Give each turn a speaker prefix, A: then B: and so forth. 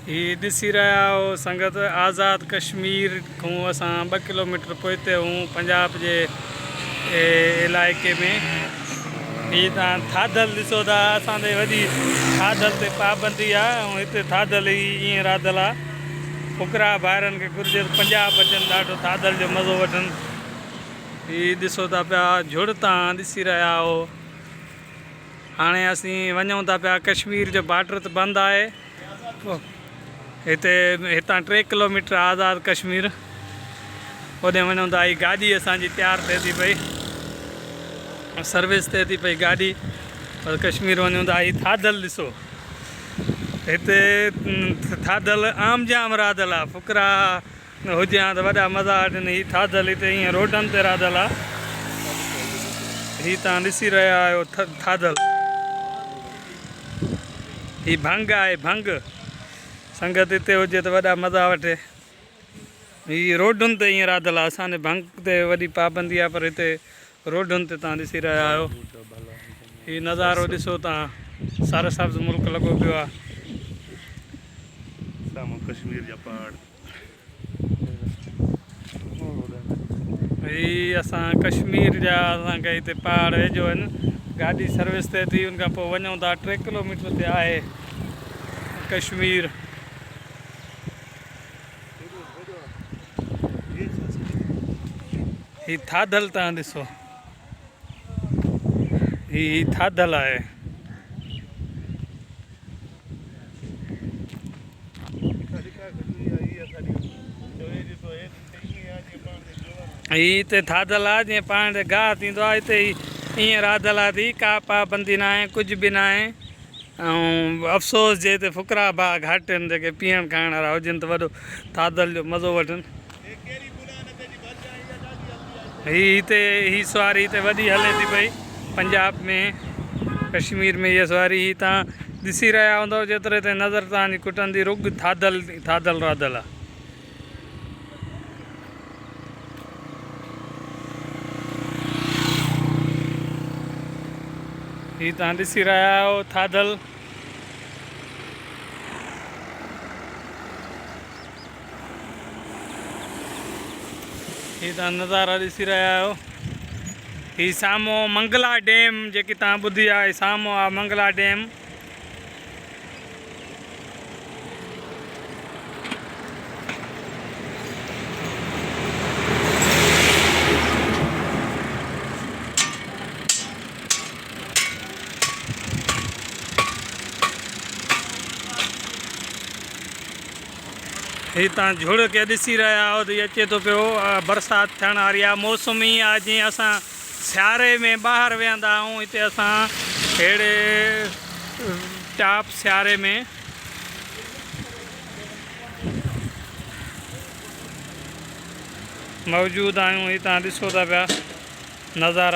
A: ही ॾिसी रहिया हो संगत आज़ाद कश्मीर खां असां 2 किलोमीटर पोइते हूँ पंजाब जे इलाइक़े में। ही तव्हां थाधल ॾिसो था, असांजे वॾी थाधल ते पाबंदी आहे ऐं हिते थाधल ई ईअं राधल आहे। फुकरा ॿारनि खे घुरिजे पंजाब अचनि ॾाढो थाधल जो मज़ो वठनि। ही ॾिसो था पिया झुड़ तव्हां ॾिसी रहिया हो। हाणे असीं वञूं था पिया कश्मीर जो बॉर्डर त बंदि आहे हिते, हितां 3 किलोमीटर आज़ाद कश्मीर, होॾे वञूं था। ही गाॾी असांजी तयारु थिए थी पई, सर्विस थिए थी पई गाॾी, पर कश्मीर वञूं था। ही थाधल ॾिसो, हिते थाधल आम जाम राधल आहे। फुकरा हुजे हा त वॾा मज़ा वठनि। ही थाधल हिते ईअं रोडनि ते राधल आहे। ही तव्हां ॾिसी रहिया आहियो थाधल। ही भंग आहे, भंग। संगत हिते हुजे त वॾा मज़ा वठे। ही रोडुनि ते ईअं राधल आहे। असांजे भंग ते वॾी पाबंदी आहे, पर हिते रोडुनि ते तव्हां ॾिसी रहिया आहियो। ही नज़ारो ॾिसो तव्हां, सरसब्ज़ मुल्क लॻो पियो आहे।
B: कश्मीर जा पहाड़।
A: ही असां कश्मीर जा, असांखे हिते पहाड़ वेझो आहिनि। गाॾी सर्विस थिए थी, उनखां पोइ वञूं था। 3 किलोमीटर ते आहे कश्मीर। ही थाधल तव्हां ॾिसो, ही थाधल आहे। ही हिते थाधल आहे जीअं पाण ते गाह थींदो आहे, हिते ईअं राधल आहे थी। का पाबंदी न आहे, कुझु बि न आहे। ऐं अफ़सोस जे हिते फुकरा भाउ घटि आहिनि जेके पीअण खाइण वारा हुजनि त वॾो थाधल जो मज़ो वठनि। हिते ही सवारी हिते वॾी हले थी पई पंजाब में, कश्मीर में। हीअ सवारी ही तव्हां ॾिसी रहिया हूंदव, जेतिरे ते नज़र तव्हांजी कुटंदी रुग थाधल थाधल राधल आहे। ही तव्हां ॾिसी रहिया आहियो थाधल। ही तव्हां नज़ारा ॾिसी रहिया आहियो। ही साम्हूं मंगला डैम जेकी तव्हां ॿुधी आहे, साम्हूं आहे मंगला डैम। ही तव्हां झुड़ खे ॾिसी रहिया आहियो त अचे थो पियो, बरसाति थियण वारी आहे। मौसम ई आहे जीअं असां सियारे में ॿाहिरि वेहंदा आहियूं, हिते असां अहिड़े टाप सियारे में मौजूदु आहियूं। ही तव्हां ॾिसो था पिया नज़ारा।